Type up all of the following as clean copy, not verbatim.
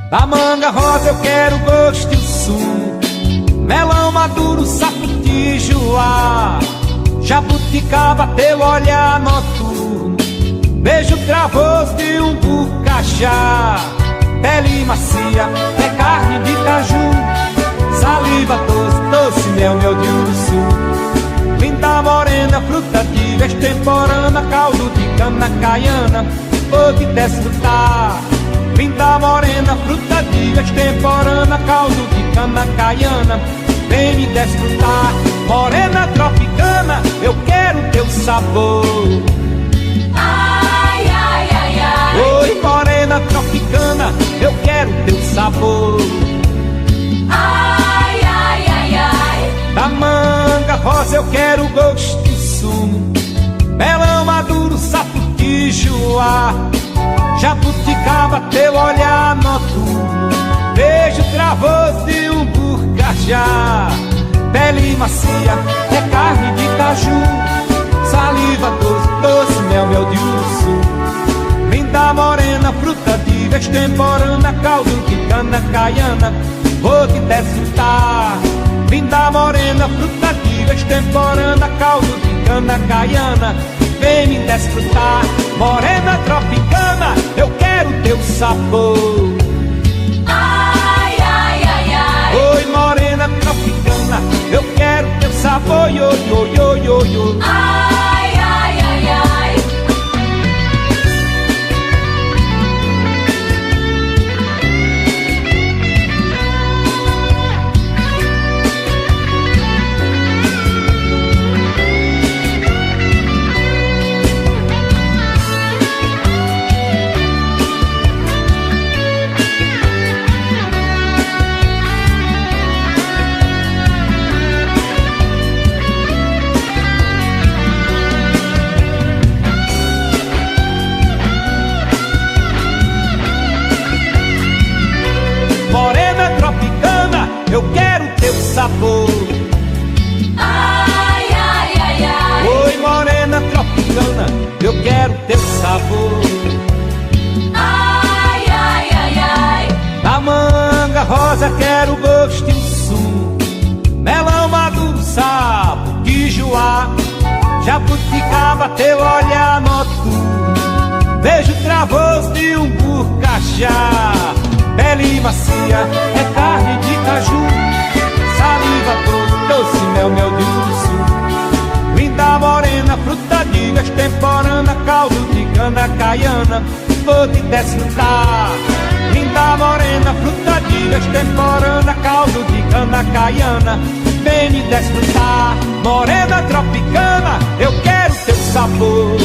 Da manga rosa eu quero gosto e o sumo, melão maduro, sapiti, joá, jabuticaba, teu olhar noturno, beijo travoso de um bucajá, pele macia, é carne de caju, saliva doce, doce mel, mel de urso, linda morena, fruta de extemporânea, caldo de cana caiana, vou te desfrutar. Linda morena, fruta de extemporânea, caldo de cana caiana, vem me desfrutar. Morena tropicana, eu quero teu sabor. Ai, ai, ai, ai. Oi, morena tropicana, eu quero teu sabor. Ai, ai, ai, ai. Da manga rosa eu quero gosto e sumo, melão maduro, sapiti, joá, jabuticaba, teu olhar noturno, beijo travoso de um burcajá, pele macia, é carne de caju, saliva doce, doce mel, mel de urso, linda morena, fruta de extemporânea, caldo de cana caiana, vou te desfrutar. Linda morena, fruta de extemporânea, caldo de cana caiana, vem me desfrutar. Morena tropicana, eu quero teu sabor. Ai, ai, ai, ai. Oi, morena tropicana, eu quero teu sabor. Yo, yo, yo, yo, yo. Ai, ai, ai, ai. Morena tropicana, eu quero teu sabor. Ai, ai, ai, ai. Oi, morena tropicana, eu quero teu sabor. Ai, ai, ai, ai. Da manga rosa quero gosto e o sumo, melão maduro, sapo, quijoá, jabuticaba, teu olhar noturno, beijo travoso de um burcajá, pele macia, é carne de caju, saliva doce, doce mel, mel de urso, linda morena, fruta de extemporânea, caldo de cana caiana, vou te desfrutar. Linda morena, fruta de extemporânea, caldo de cana caiana, vem me desfrutar. Morena tropicana, eu quero teu sabor.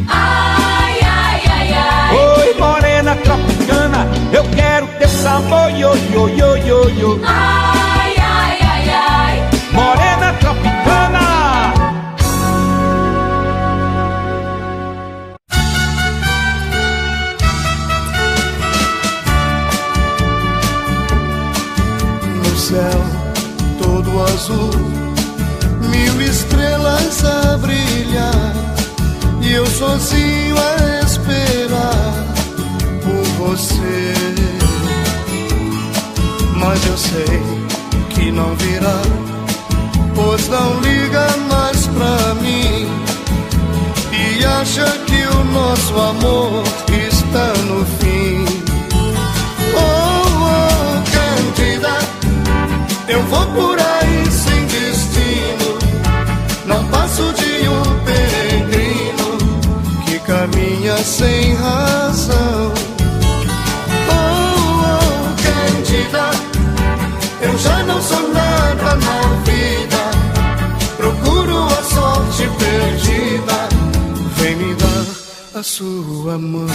Ai, ai, ai, ai. Oi, morena tropicana, eu quero teu sabor. Yo, yo, yo, yo, yo. Ai, ai, ai, ai. Morena tropicana. No céu todo azul, 1000 estrelas a brilhar, e eu sozinho a esperar por você. Mas eu sei que não virá, pois não liga mais pra mim, e acha que o nosso amor está no fim. Oh, oh, Cândida, eu vou por aí sem destino, não passo de um peregrino que caminha sem razão. Oh, oh, Cândida, eu já não sou nada na vida, procuro a sorte perdida, vem me dar a sua mão.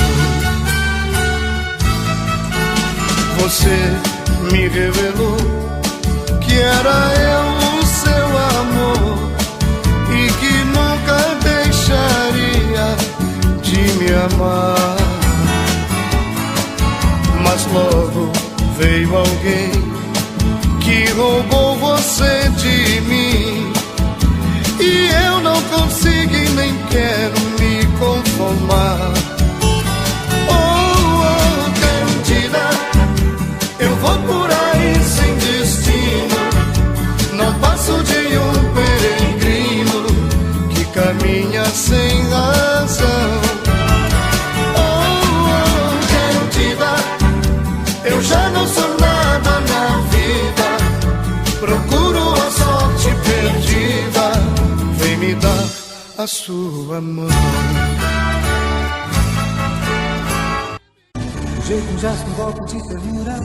Você me revelou que era eu o seu amor, e que nunca deixaria de me amar. Mas logo veio alguém que roubou você de mim, e eu não consigo e nem quero me conformar. Oh, oh, Cândida, eu já não sou nada na vida. Procuro a sorte perdida, vem me dar a sua mão. Um jeito, um gesto, um golpe de ternura,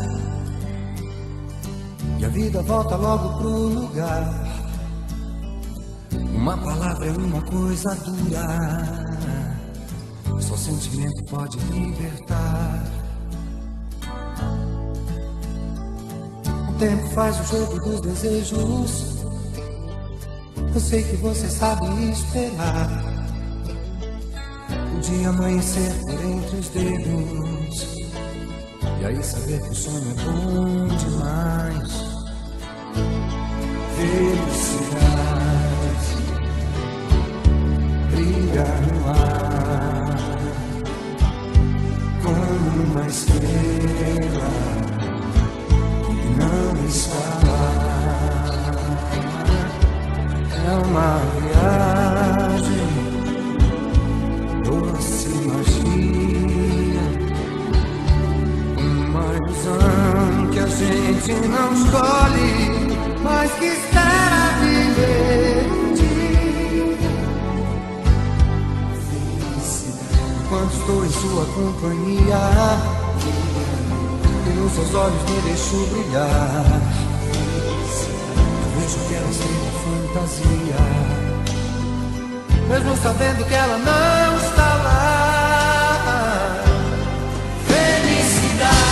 e a vida volta logo pro lugar. Uma palavra é uma coisa dura, só sentimento pode libertar. O tempo faz o jogo dos desejos, eu sei que você sabe esperar. O dia amanhecer por entre os dedos, e aí saber que o sonho é bom demais. Felicidade brilha no ar como uma estrela que não está lá. É uma viagem, doce magia, uma ilusão que a gente não escolhe, mas que espera viver um dia. Felicidade. Enquanto estou em sua companhia, e nos seus olhos me deixo brilhar. Eu vejo que ela tem uma fantasia, mesmo sabendo que ela não está lá. Felicidade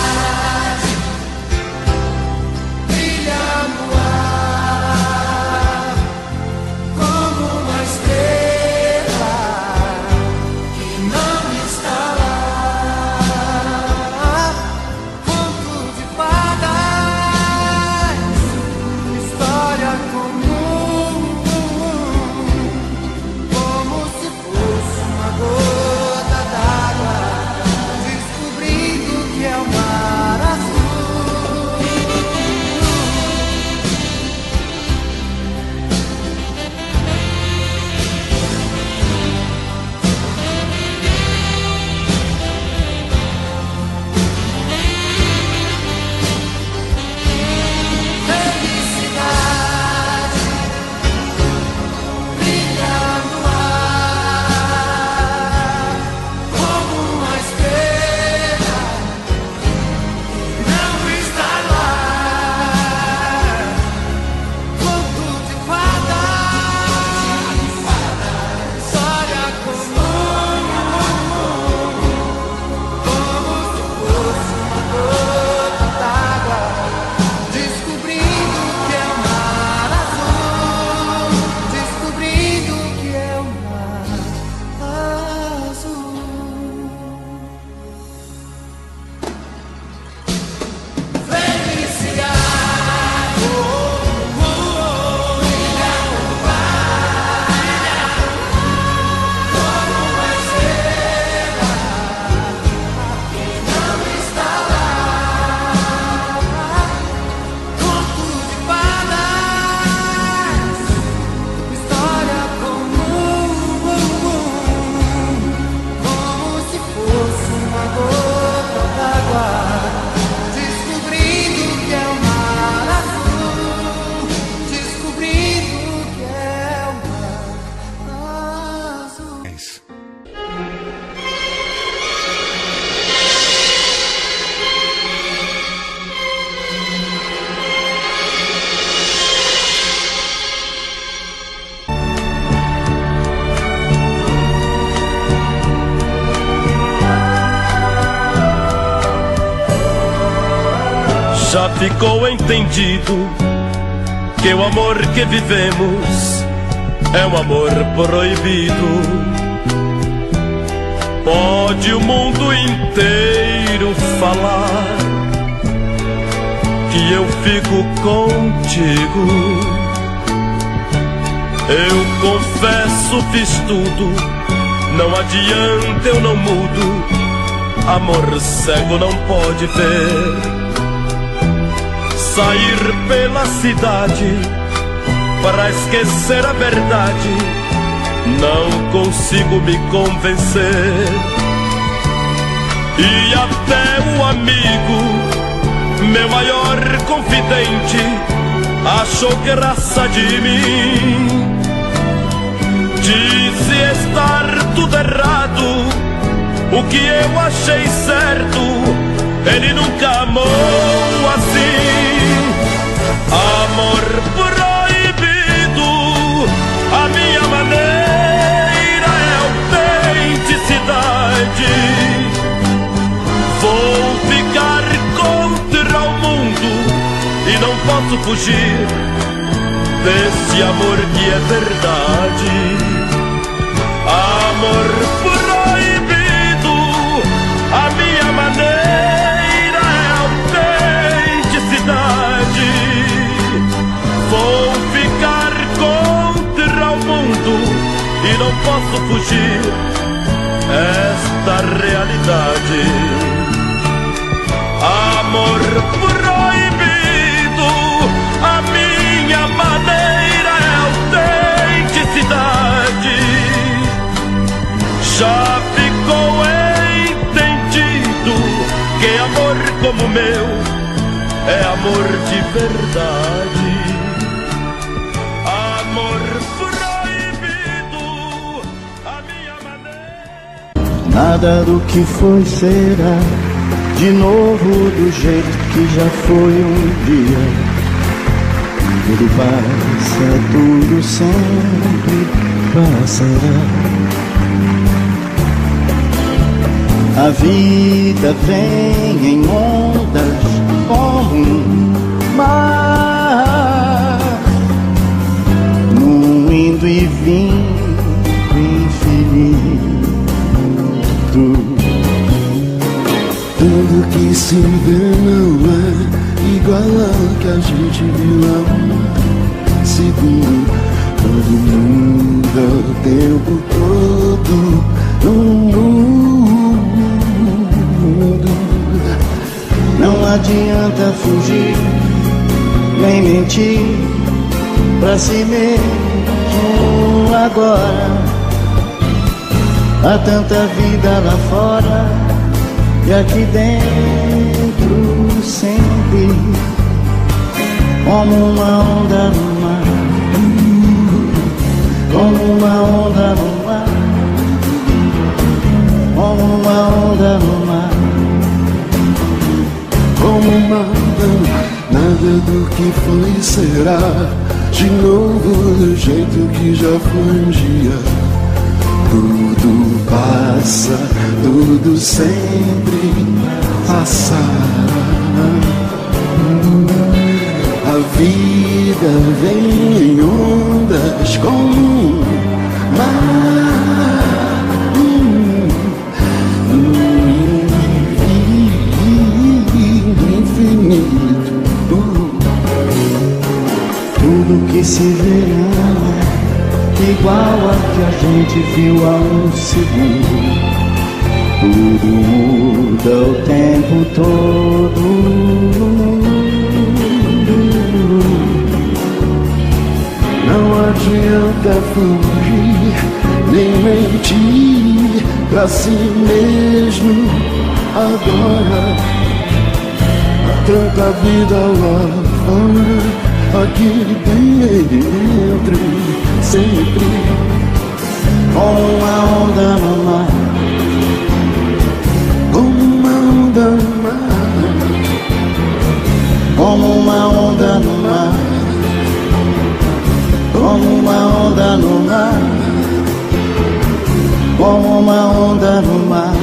brilha no ar como uma estrela que não está lá. Conto de fadas, história comum, como se fosse uma gota d'água, descobrindo que é o mar azul. Felicidade brilha no ar como uma estrela que não está lá. Conto de fadas, história comum, como se fosse uma gota d'água, descobrindo que é o mar azul, descobrindo que é o mar azul. Felicidade brilha no ar como uma estrela que não está lá. Conto de fadas, história comum, como se fosse uma gota d'água, descobrindo que é o mar azul, descobrindo que é o mar azul. Já ficou entendido que o amor que vivemos é um amor proibido. Pode o mundo inteiro falar que eu fico contigo. Eu confesso, fiz tudo, não adianta, eu não mudo. Amor cego não pode ver. Sair pela cidade para esquecer a verdade, não consigo me convencer. E até o amigo meu maior confidente, achou graça de mim. Disse estar tudo errado, o que eu achei certo, ele nunca amou assim. Amor proibido, a minha maneira é autenticidade. Vou ficar contra o mundo e não posso fugir desse amor que é verdade. Amor proibido, a minha maneira é autenticidade. Vou ficar contra o mundo e não posso fugir esta realidade. Amor proibido, a minha maneira é autenticidade. Já ficou entendido que amor como o meu é amor de verdade. Amor proibido, a minha maneira. Nada do que foi será de novo do jeito que já foi um dia. Tudo passa, tudo sempre passará. A vida vem em ondas como um mar, num indo e vindo infinito. Tudo que se vê não é igual ao que a gente viu há um segundo. Todo mundo o tempo todo no mundo. Não adianta fugir, nem mentir pra si mesmo agora. Há tanta vida lá fora e aqui dentro sempre, como uma onda no mar, como uma onda no mar, como uma onda no mar, como uma onda. Nada do que foi será de novo do jeito que já foi um dia. Tudo passa, tudo sempre passará. A vida vem em ondas como um mar, infinito. Tudo que se vê igual a que a gente viu há um segundo. Tudo muda o tempo todo. Não adianta fugir, nem mentir pra si mesmo agora. Há tanta vida lá fora, aqui dentro sempre, como uma onda no mar, como uma onda no mar, como uma onda no mar, como uma onda no mar, como uma onda no mar.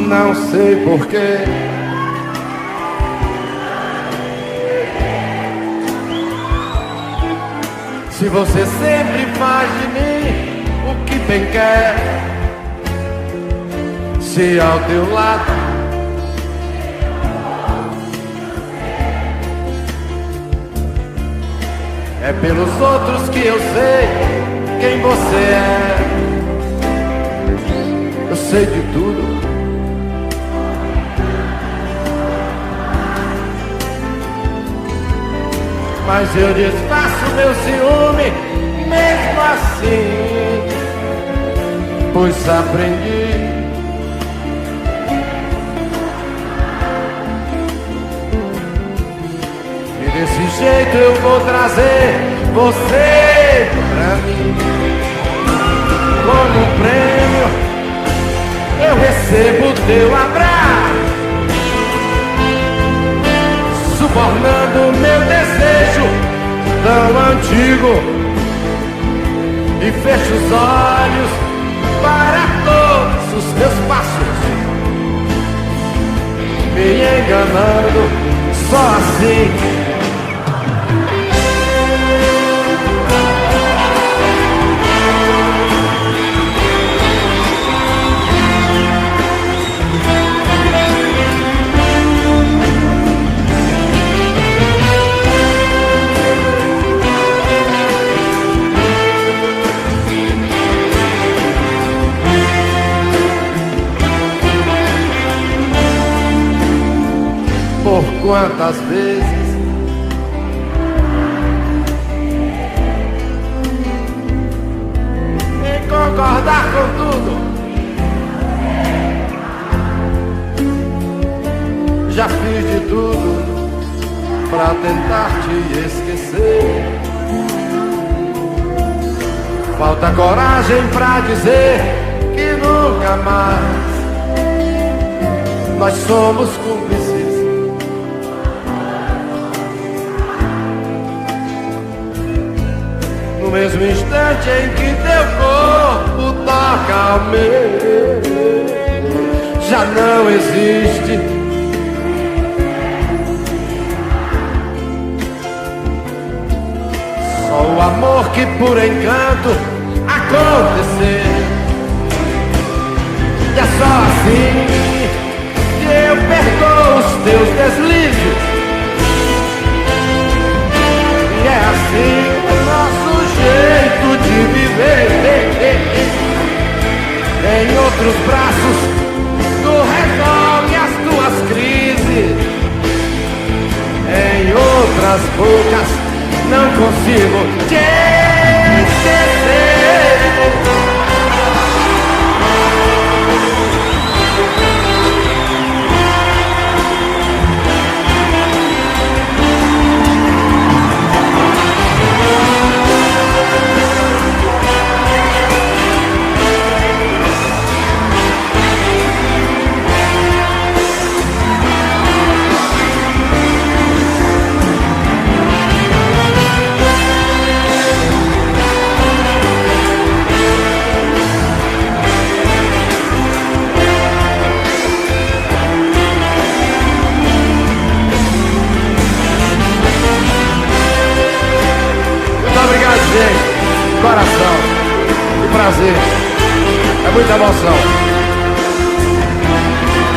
Não sei porquê, se você sempre faz de mim o que bem quer, se ao teu lado É pelos outros que eu sei quem você é. Eu sei de tudo. Mas eu desfaço meu ciúme mesmo assim, pois aprendi. E desse jeito eu vou trazer você pra mim. Como prêmio eu recebo teu abraço, subornando meu desejo tão antigo. E fecho os olhos para todos os teus passos, me enganando só assim. Por quantas vezes em concordar com tudo, já fiz de tudo pra tentar te esquecer. Falta coragem pra dizer que nunca mais nós somos cúmplices. No mesmo instante em que teu corpo toca o meu, já não existe. Só o amor que por encanto aconteceu. E é só assim que eu perdoo os teus deslizes. E é assim o nosso jeito de viver. Em outros braços tu resolve as tuas crises, em outras bocas não consigo te esquecer. Coração, que prazer, é muita emoção.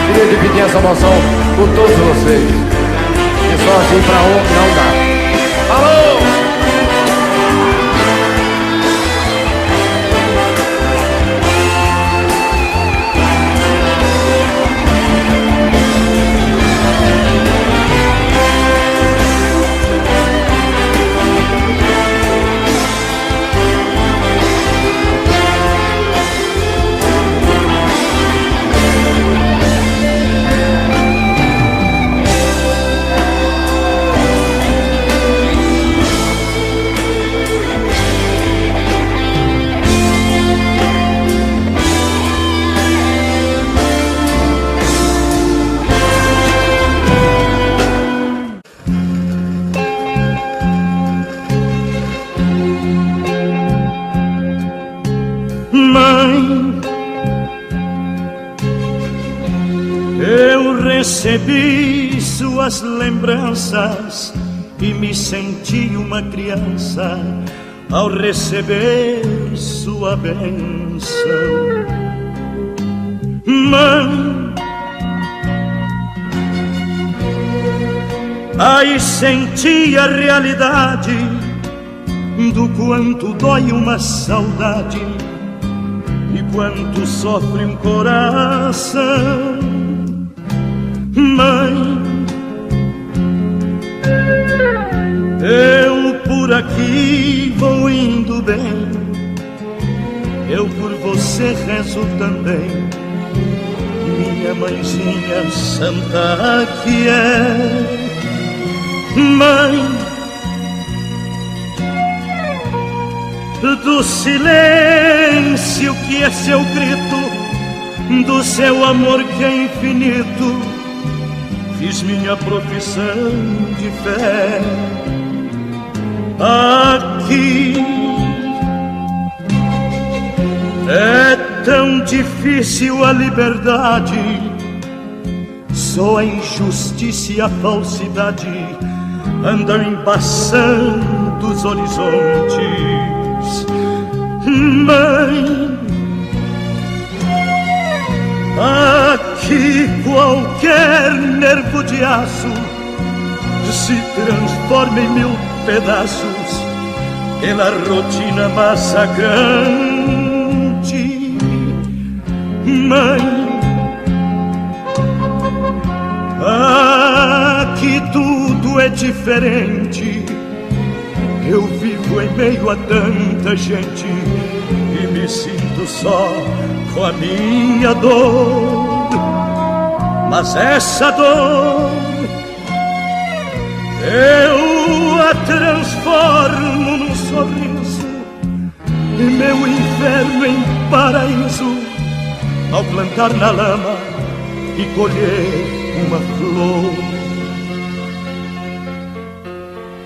Queria dividir essa emoção com todos vocês, e só assim pra um não dá. Alô! Recebi suas lembranças e me senti uma criança ao receber sua bênção. Mãe, aí senti a realidade do quanto dói uma saudade e quanto sofre um coração. Mãe, eu por aqui vou indo bem, eu por você rezo também, minha mãezinha santa que é. Mãe, do silêncio que é seu grito, do seu amor que é infinito, fiz minha profissão de fé. Aqui é tão difícil a liberdade, só a injustiça e a falsidade andam embaçando os horizontes. Mãe, aqui qualquer nervo de aço se transforma em mil pedaços pela rotina massacrante. Mãe, aqui tudo é diferente, eu vivo em meio a tanta gente e me sinto só com a minha dor. Mas essa dor eu a transformo num sorriso e meu inferno em paraíso ao plantar na lama e colher uma flor.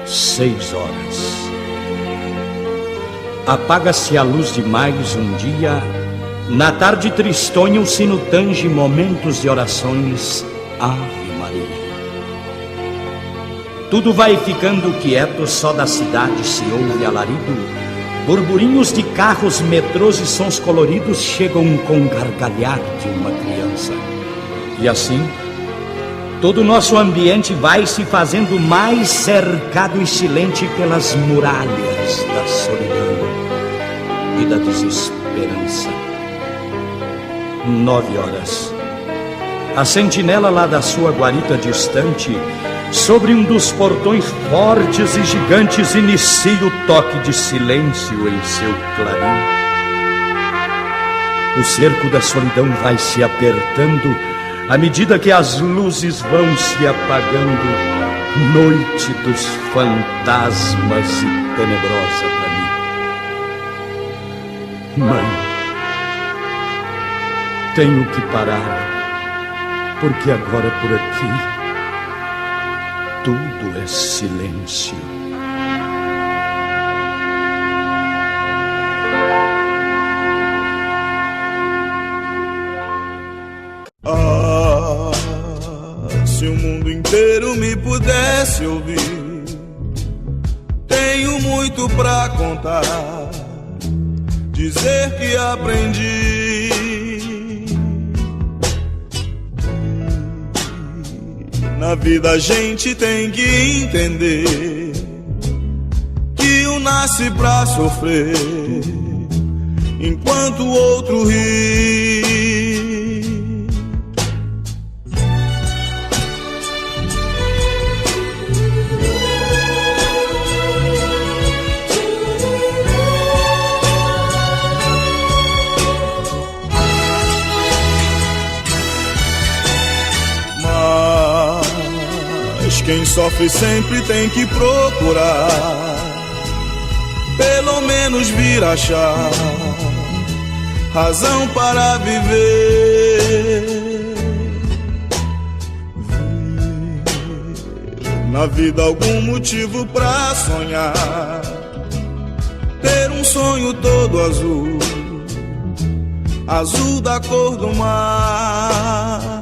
6 horas. Apaga-se a luz de mais um dia. Na tarde tristonha o sino tange momentos de orações. Ave Maria. Tudo vai ficando quieto, só da cidade se ouve alarido. Burburinhos de carros, metrôs e sons coloridos chegam com o gargalhar de uma criança. E assim, todo o nosso ambiente vai se fazendo mais cercado e silente pelas muralhas da solidão e da desesperança. 9 horas. A sentinela lá da sua guarita distante, sobre um dos portões fortes e gigantes, inicia o toque de silêncio em seu clarim. O cerco da solidão vai se apertando à medida que as luzes vão se apagando. Noite dos fantasmas e tenebrosa para mim. Mãe, tenho que parar, porque agora por aqui tudo é silêncio. Ah, se o mundo inteiro me pudesse ouvir, tenho muito pra contar, dizer que aprendi. Na vida a gente tem que entender que um nasce pra sofrer, enquanto o outro ri. Quem sofre sempre tem que procurar, pelo menos vir achar razão para viver. Na vida algum motivo pra sonhar, ter um sonho todo azul, azul da cor do mar.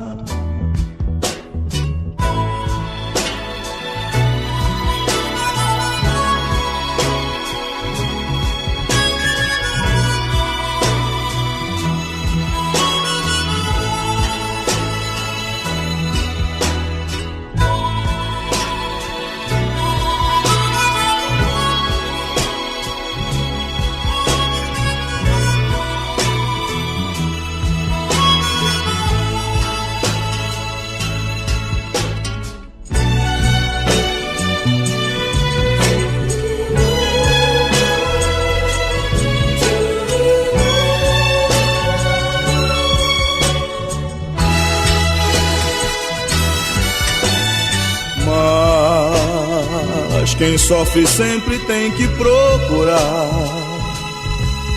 Mas quem sofre sempre tem que procurar,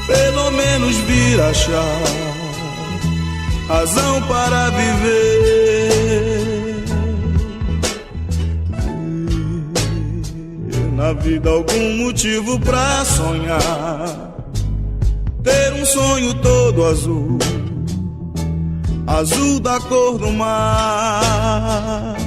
pelo menos vir achar razão para viver. Ver na vida algum motivo pra sonhar, ter um sonho todo azul, azul da cor do mar.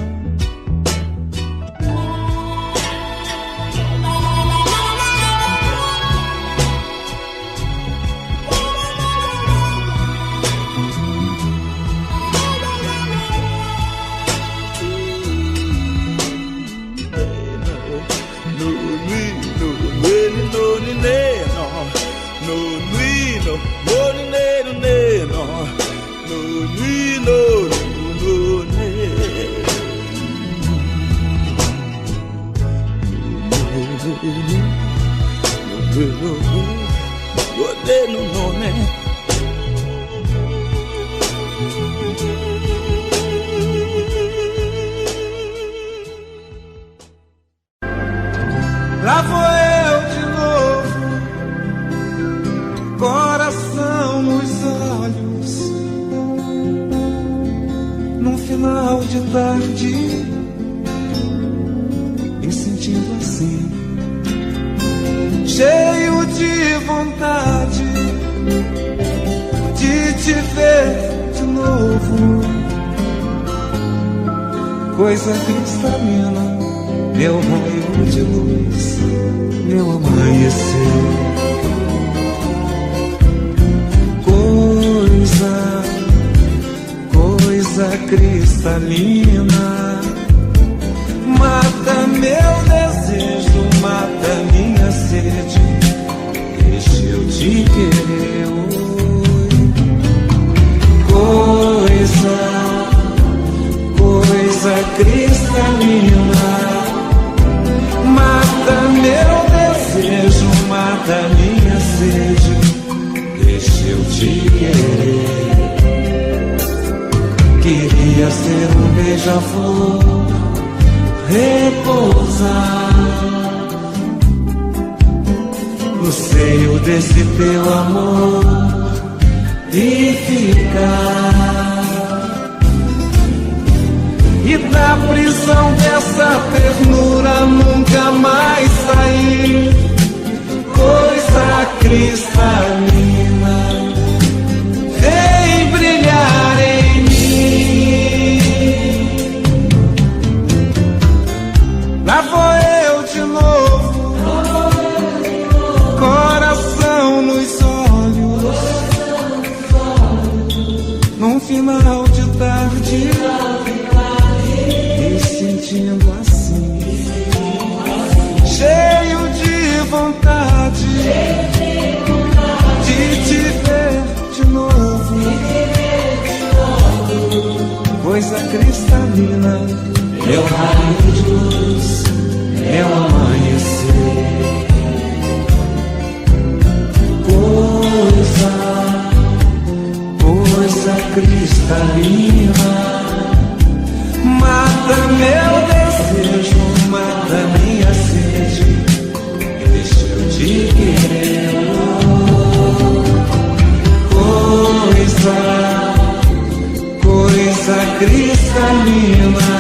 Lá vou eu de novo, coração nos olhos, num final de tarde, me sentindo assim, cheio de vontade de te ver de novo. Coisa cristalina, meu raio de luz, meu amanhecer. Coisa cristalina, mata meu desejo, mata minha sede, deixa eu te querer. Coisa cristalina, mata meu desejo, mata minha sede, deixa eu te querer. Queria ser um beija-flor, repousar no seio desse teu amor e ficar. E da prisão dessa ternura nunca mais sair. Coisa cristalina, vem brilhar em mim. Lá vou eu de novo, coração nos olhos, num final de tarde, me sentindo assim, cheio de vontade de te ver de novo. Coisa cristalina, meu raio de luz, meu amanhecer. Coisa cristalina, mata meu desejo, mata minha sede, deixa eu te querer. Coisa cristalina,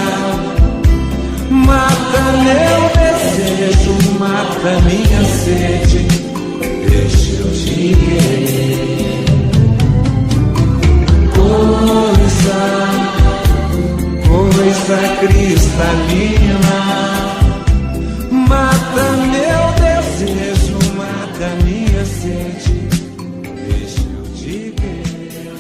mata meu desejo, mata minha sede, deixa eu te querer. Coisa cristalina, mata meu desejo, mata minha sede, deixa eu te querer.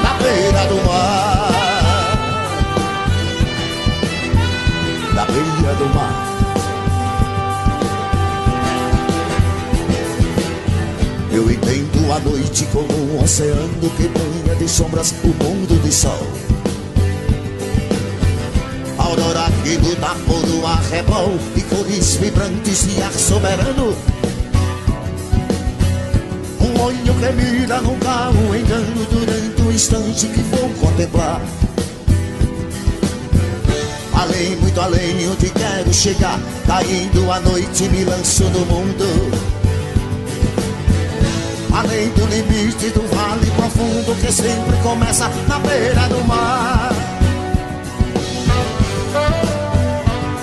Na beira do mar, na beira do mar, eu entendo a noite como um oceano que banha de sombras o mundo de sol. A aurora que luta por no arrebol de cores vibrantes e ar soberano. Um olho que mira nunca um engano durante o instante que vou contemplar. Além, muito além, onde quero chegar, caindo a noite me lanço no mundo. Além do limite do vale profundo que sempre começa na beira do mar.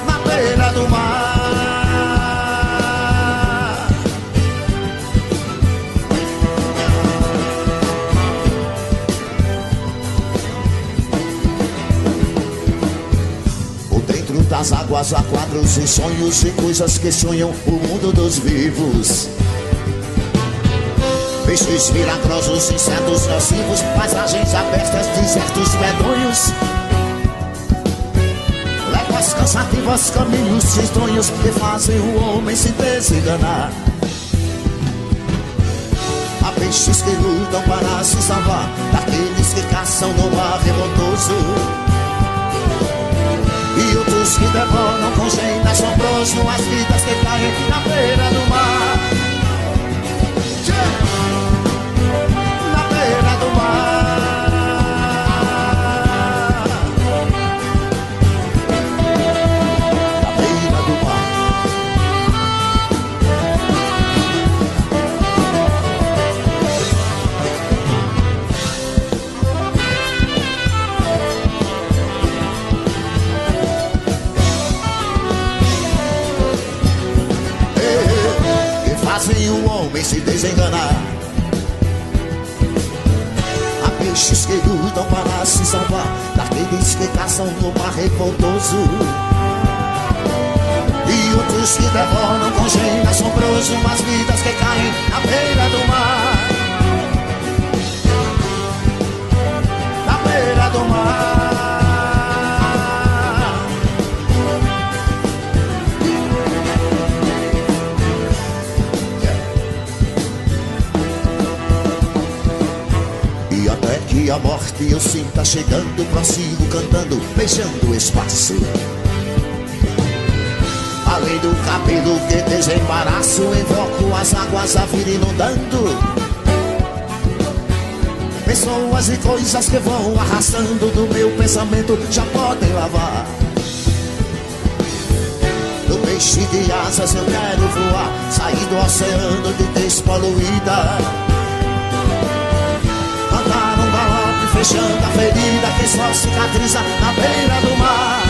Na beira do mar. Por dentro das águas há quadros e sonhos e coisas que sonham o mundo dos vivos. Peixes milagrosos, insetos nocivos, paisagens abertas, desertos medonhos, léguas cansativas, caminhos estranhos que fazem o homem se desenganar. Há peixes que lutam para se salvar daqueles que caçam no mar revoltoso, e outros que devoram com jeito assombroso as vidas que caem na beira do mar. Na beira do mar. Na beira do mar. Que fazem o homem se desenganar. Peixes que lutam para se salvar daqueles que caçam no mar revoltoso, e outros que devoram com jeito assombroso as vidas que caem na beira do mar. Na beira do mar. E até que a morte eu sinta chegando, prossigo cantando, beijando o espaço. Além do cabelo que desembaraço, invoco as águas a vir inundando. Pessoas e coisas que vão arrastando do meu pensamento já podem lavar. Do peixe de asas eu quero voar, sair do oceano de despoluída, cantar um galope fechando a ferida que só cicatriza na beira do mar.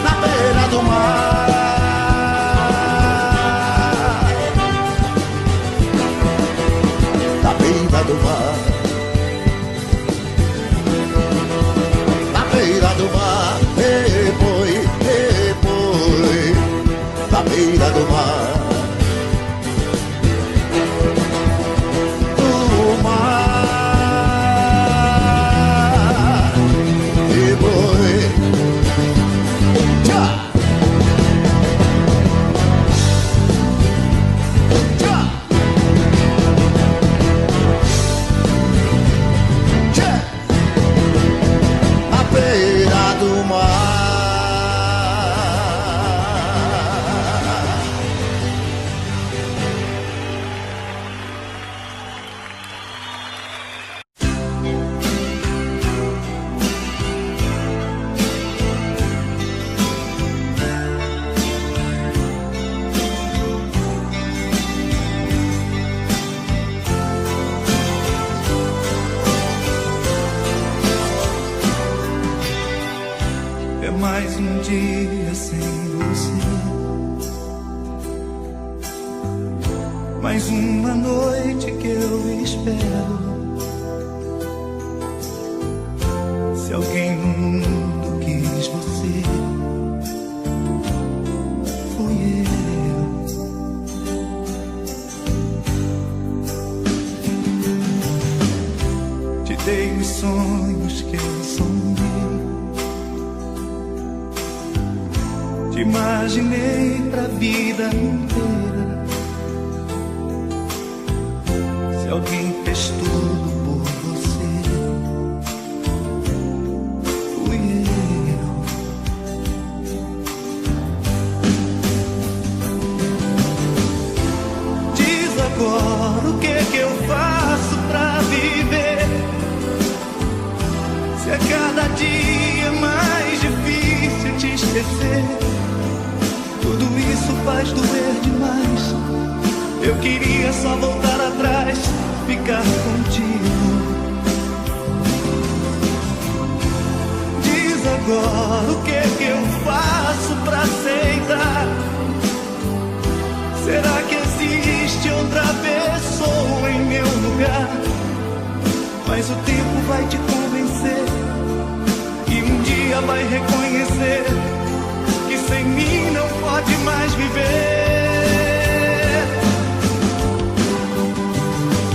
Na beira do mar. Na beira do mar. Na beira do mar. Ei, boi, na beira do mar. Mais um dia sem você, mais uma noite que eu espero. Se alguém no mundo quis você, fui eu. Te dei os sonhos que eu sonhei, te imaginei pra vida inteira. Se alguém fez tudo por você, fui eu. dia mais difícil te esquecer. Tudo isso faz doer demais. Eu queria só voltar atrás, ficar contigo. Diz agora o que eu faço pra aceitar. Será que existe outra pessoa em meu lugar? Mas o tempo vai te convencer e um dia vai reconhecer que sem mim não pode mais viver.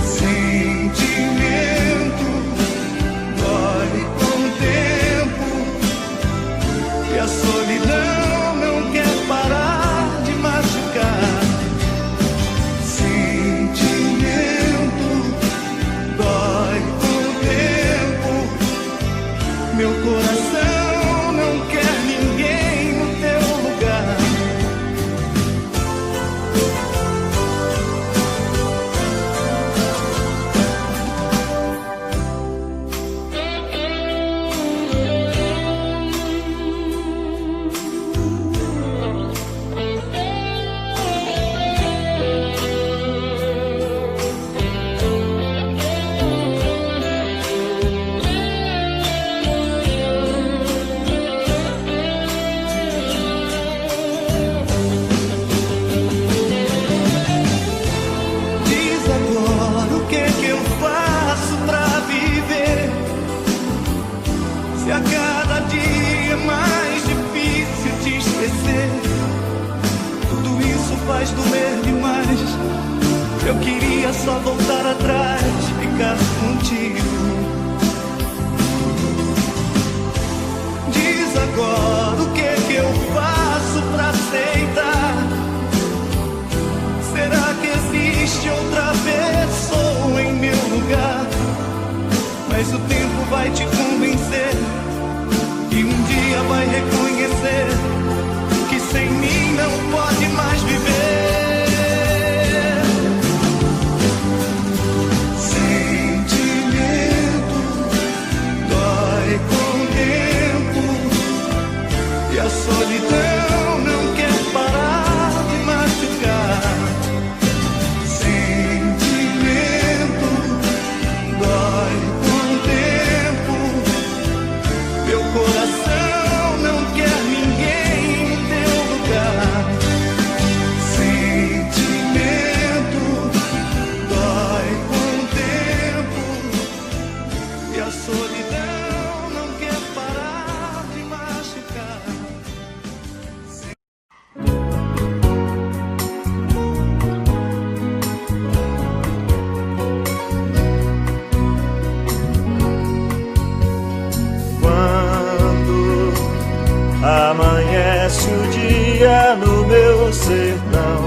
Sentimento dói com o tempo e a solidão não quer parar de machucar. Sentimento dói com o tempo, meu coração não quer ninguém no teu lugar. A cada dia mais difícil te esquecer. Tudo isso faz doer demais. Eu queria só voltar atrás, ficar contigo. Diz agora o que eu faço pra aceitar. Será que existe outra pessoa em meu lugar? Mas o tempo vai te convencer e um dia vai reconhecer que sem mim não pode mais viver. Sentimento dói com o tempo e a solidão não quer parar de machucar. Sentimento dói com o tempo, meu coração não quer ninguém no teu lugar. Sentimento dói com o tempo e a solidão não quer parar de machucar. Amanhece o dia no meu sertão.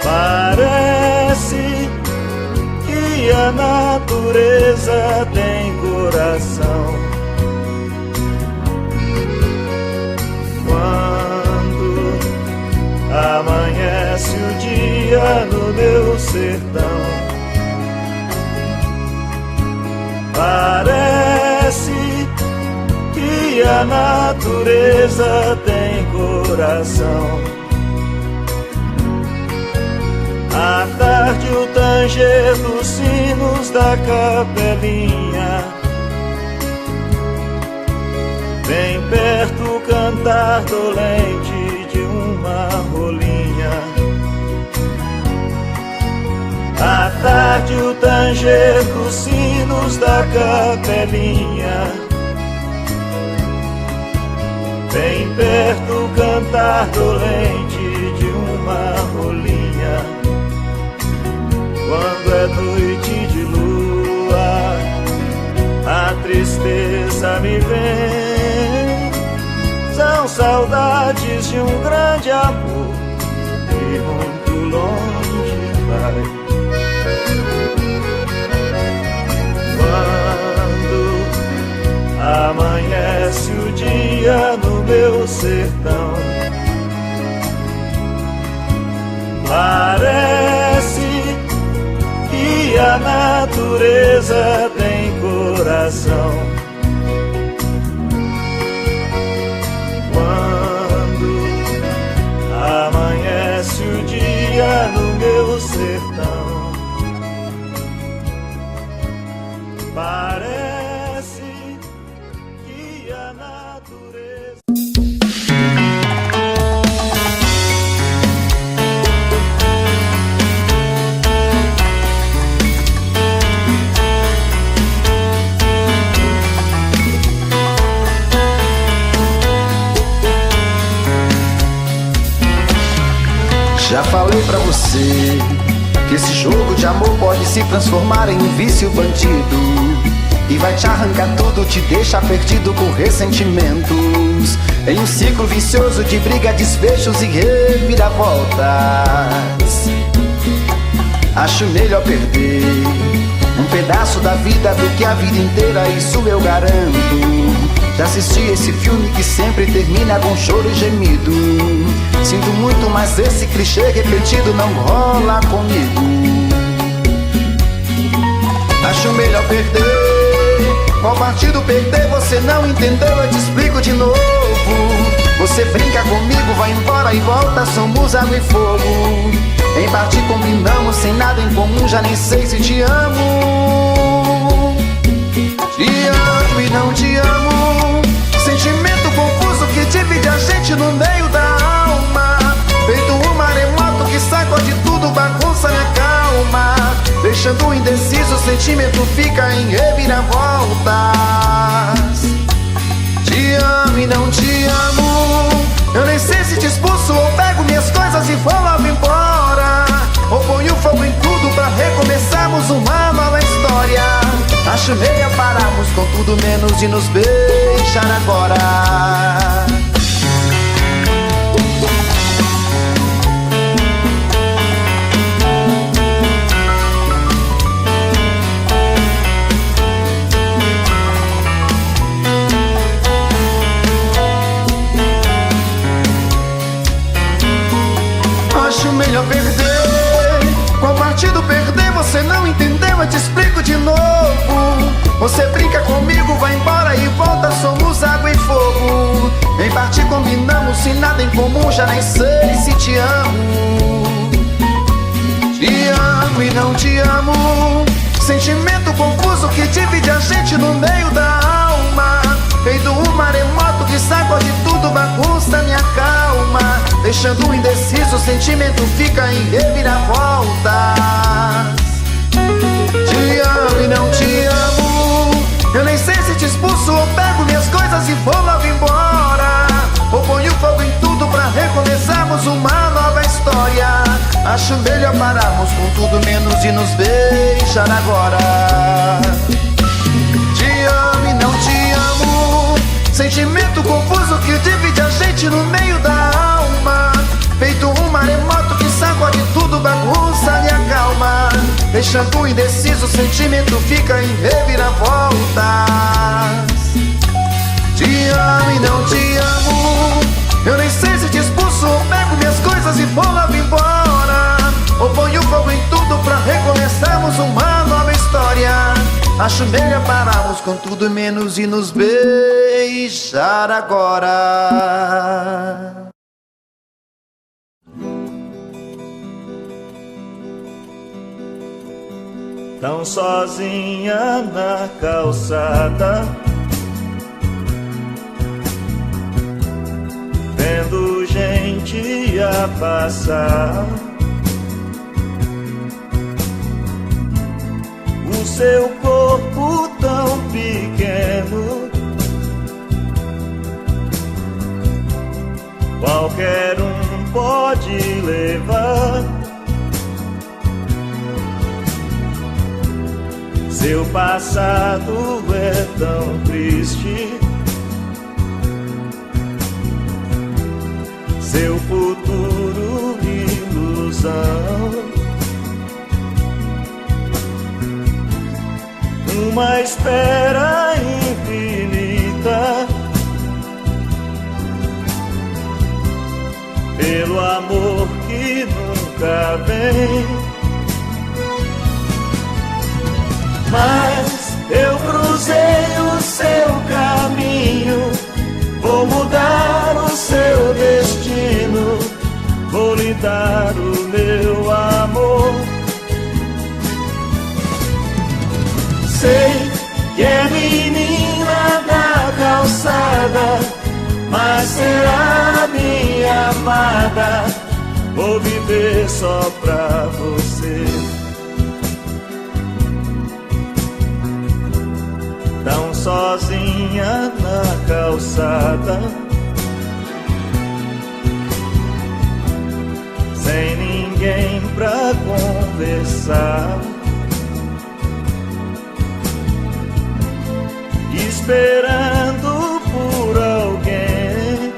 Parece que a natureza tem coração. Quando amanhece o dia no meu sertão, parece que a natureza tem coração. À tarde o tanger dos sinos da capelinha, bem perto o cantar dolente de uma rolinha. À tarde o tanger dos sinos da capelinha, bem perto o cantar dolente de uma rolinha. Quando é noite de lua, a tristeza me vem. São saudades de um grande amor que muito longe vai. Quando amanhece o dia no meu sertão, parece que a natureza tem coração. coração. Quando amanhece o dia no meu sertão, parece que a natureza... Já falei pra você que esse jogo de amor pode se transformar em um vício bandido e vai te arrancar tudo, te deixar perdido com ressentimentos, em um ciclo vicioso de briga, desfechos e reviravoltas. Acho melhor perder um pedaço da vida do que a vida inteira, isso eu garanto. Já assisti esse filme que sempre termina com choro e gemido. Sinto muito, mas esse clichê repetido não rola comigo. Acho melhor perder. Qual partido perder? Você não entendeu, eu te explico de novo. Você brinca comigo, vai embora e volta, somos água e fogo. Em parte combinamos, sem nada em comum, já nem sei se te amo. Te amo e não te amo, sentimento confuso que divide a gente no meio da alma. Feito um maremoto que sacode tudo, bagunça minha calma, deixando indeciso, o sentimento fica em reviravoltas. Te amo e não te amo, eu nem sei se te expulso ou pego minhas coisas e vou logo embora, ou ponho fogo em tudo pra recomeçarmos uma nova história. Acho melhor pararmos com tudo menos de nos beijar agora. Acho melhor perder. Qual partido perder? Você não entendeu, eu te explico de novo. Você brinca comigo, vai embora e volta, somos água e fogo. Em parte combinamos, sem nada em comum, já nem sei se te amo. Te amo e não te amo, sentimento confuso que divide a gente no meio da alma. Feito um maremoto que sacode tudo, bagunça minha calma, deixando indeciso, o sentimento fica em reviravoltas. Te amo e não te amo, eu nem sei se te expulso ou pego minhas coisas e vou logo embora, ou ponho fogo em tudo pra recomeçarmos uma nova história. Acho melhor pararmos com tudo menos de nos beijar agora. Te amo e não te amo, sentimento confuso que divide a gente no meio da alma. Feito um maremoto que sacode tudo, bagunça minha calma, deixando indeciso, o sentimento fica em reviravoltas. Te amo e não te amo, eu nem sei se te expulso ou pego minhas coisas e vou logo embora, ou ponho fogo em tudo pra recomeçarmos uma nova história. Acho melhor pararmos com tudo menos e nos beijar agora. Tão sozinha na calçada, vendo gente a passar. O seu corpo tão pequeno, qualquer um pode levar. Seu passado é tão triste, seu futuro ilusão. Uma espera infinita pelo amor que nunca vem. Mas eu cruzei o seu caminho, vou mudar o seu destino, vou lhe dar o meu amor. Sei que é menina da calçada, mas será minha amada, vou viver só pra você. Tão sozinha na calçada, sem ninguém pra conversar, esperando por alguém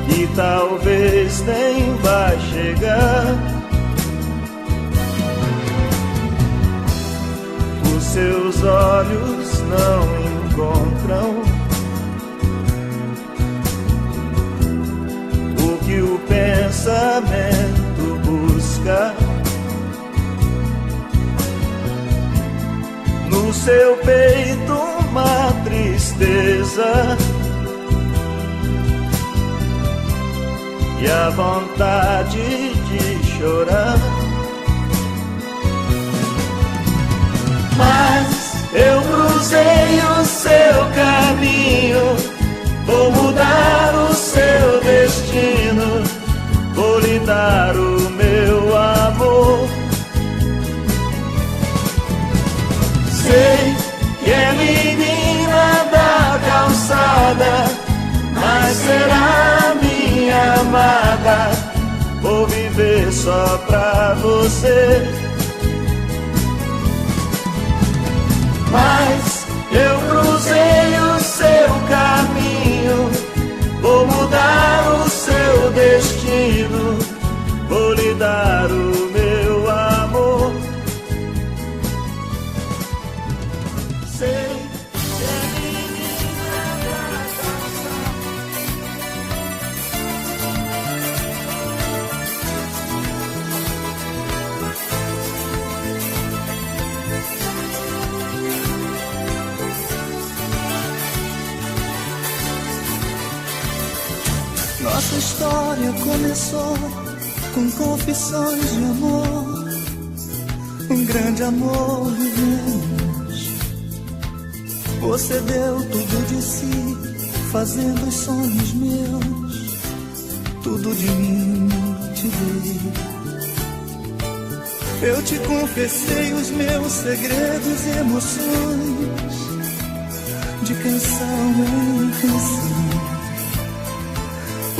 que talvez nem vai chegar. Os seus olhos não encontram o que o pensamento busca. No seu peito uma tristeza e a vontade de chorar. Mas eu cruzei o seu caminho, vou mudar o seu destino, vou lhe dar o meu amor. Sei que é menina da calçada, mas será minha amada, vou viver só pra você. Mas eu cruzei o seu caminho, vou mudar o seu destino, vou lhe dar o meu amor. Sei que é menina da calçada. Nossa história começou com confissões de amor, um grande amor vivemos. Você deu tudo de si, fazendo os sonhos meus, tudo de mim te dei. Eu te confessei os meus segredos e emoções, de canção em canção,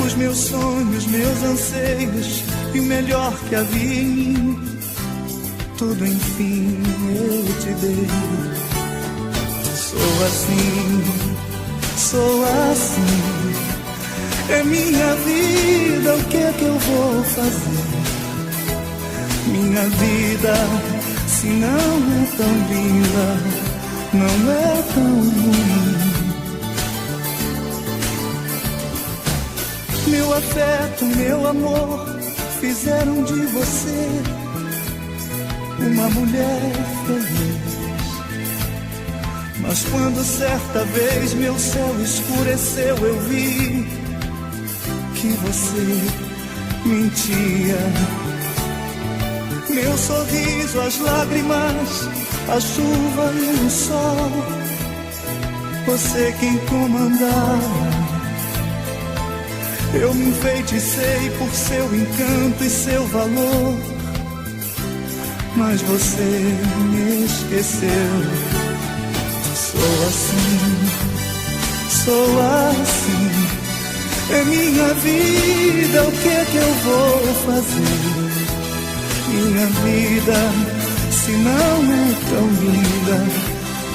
os meus sonhos, meus anseios e o melhor que havia em mim, tudo enfim eu te dei. Sou assim, é minha vida, o que é que eu vou fazer? Minha vida, se não é tão linda, não é tão ruim. Meu afeto, meu amor, fizeram de você uma mulher feliz. Mas quando certa vez meu céu escureceu, eu vi que você mentia. Meu sorriso, as lágrimas, a chuva e o sol, você quem comandava. Eu me enfeiticei por seu encanto e seu valor, mas você me esqueceu. Sou assim, é minha vida, o que é que eu vou fazer? Minha vida, se não é tão linda,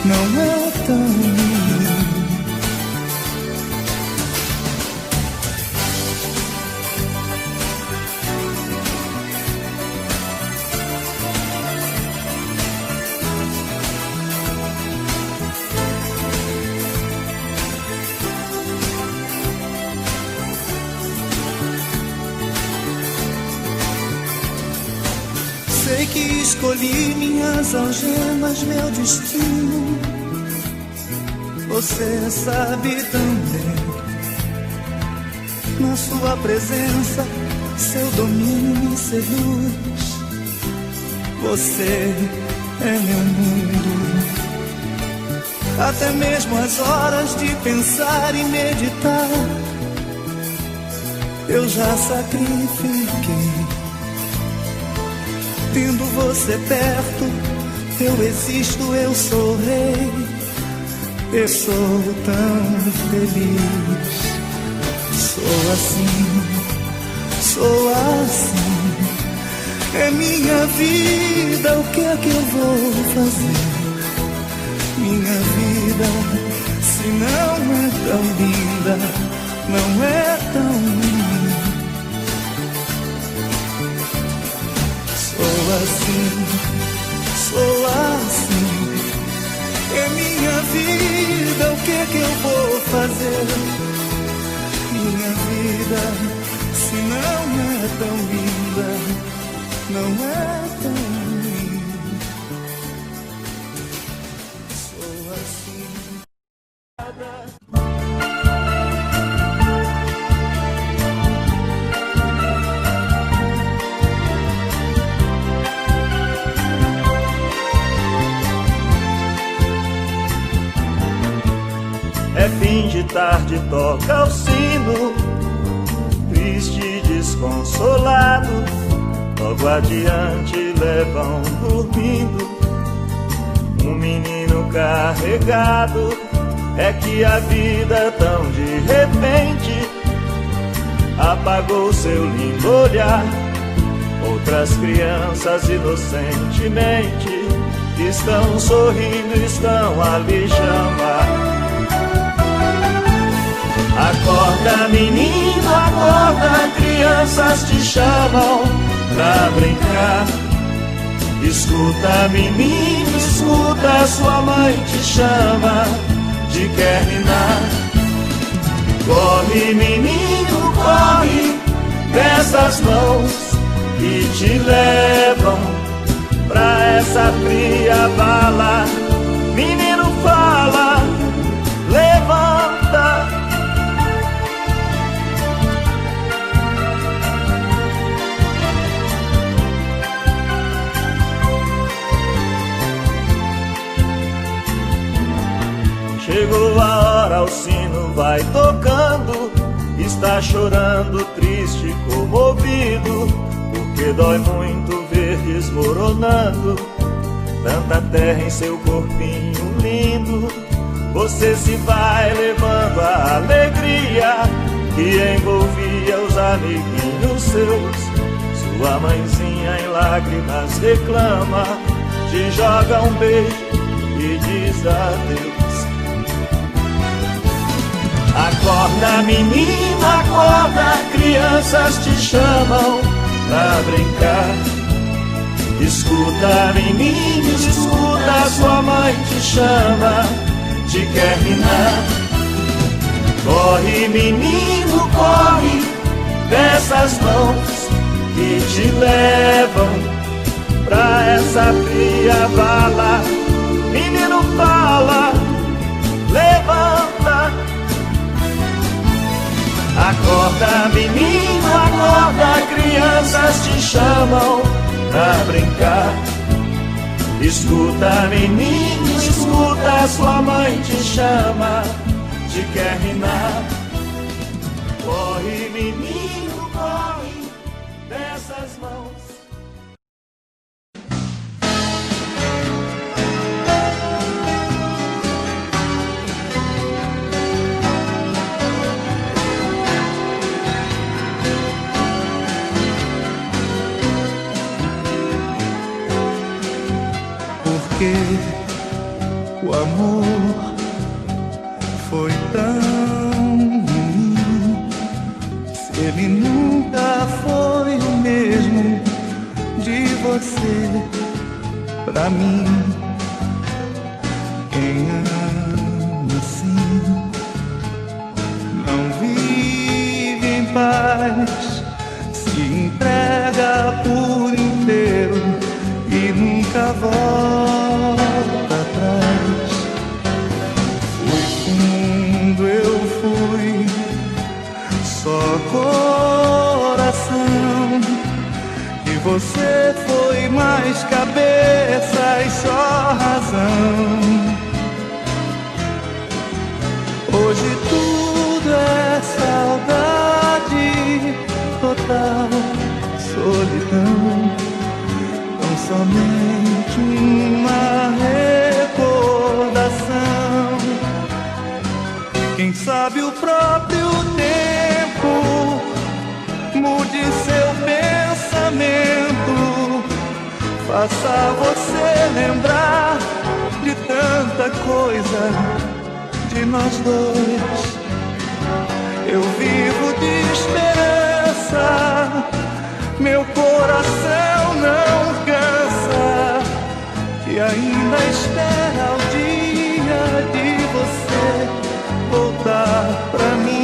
não é tão linda. Escolhi minhas algemas, meu destino. Você sabe também. Na sua presença, seu domínio me seduz. Você é meu mundo. Até mesmo as horas de pensar e meditar, eu já sacrifiquei. Tendo você perto, eu existo, eu sou rei. Eu sou tão feliz. Sou assim. É minha vida, o que é que eu vou fazer? Minha vida, se não é tão linda, não é tão linda. Sou assim. É minha vida, o que é que eu vou fazer? Minha vida, se não é tão linda, não é tão linda. Sou assim. É fim de tarde, toca o sino, triste e desconsolado. Logo adiante levam dormindo um menino carregado. É que a vida tão de repente apagou seu lindo olhar. Outras crianças inocentemente estão sorrindo, estão a lhe chamar. Acorda, menino, acorda, crianças te chamam pra brincar. Escuta, menino, escuta, sua mãe te chama, te quer ninar. Corre, menino, corre, dessas mãos que te levam pra essa fria vala. Menino, fala, levanta. Chegou a hora, o sino vai tocando. Está chorando, triste, comovido, porque dói muito ver desmoronando tanta terra em seu corpinho lindo. Você se vai levando a alegria que envolvia os amiguinhos seus. Sua mãezinha em lágrimas reclama, te joga um beijo e diz adeus. Acorda, menino, acorda, crianças te chamam pra brincar. Escuta, menino, escuta, sua mãe te chama, te quer ninar. Corre, menino, corre, dessas mãos que te levam pra essa fria vala. Menino, fala, levanta. Acorda, menino, acorda, crianças te chamam pra brincar. Escuta, menino, escuta, sua mãe te chama, te quer ninar. Corre, menino, corre, dessas mãos. Porque o amor foi tão ruim, se ele nunca foi o mesmo de você pra mim. Quem ama assim não vive em paz, se entrega por inteiro e você foi mais cabeça e só razão. Hoje tudo é saudade, total solidão. Tão somente uma recordação. Quem sabe o próprio tempo mude seu pensamento, faça você lembrar de tanta coisa de nós dois. Eu vivo de esperança, meu coração não cansa, e ainda espera o dia de você voltar pra mim.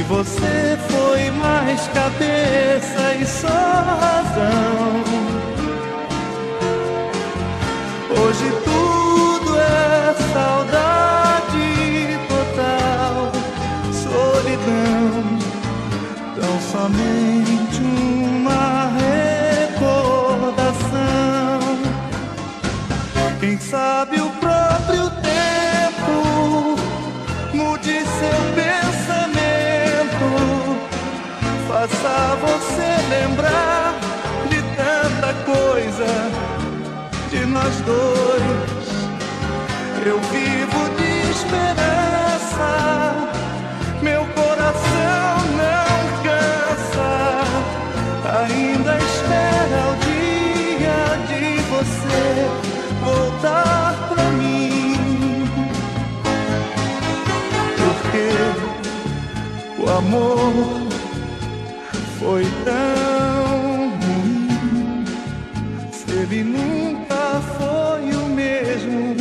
Você foi mais cabeça e só razão. Hoje tudo é saudade, total solidão. Tão somente uma recordação. Quem sabe o próprio tempo mude seu pensamento, faça você lembrar de tanta coisa de nós dois. Eu vivo de esperança, meu coração não cansa, ainda espera o dia de você voltar pra mim. Porque o amor foi tão ruim, se ele nunca foi o mesmo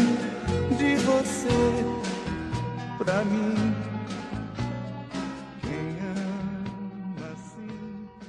de você pra mim.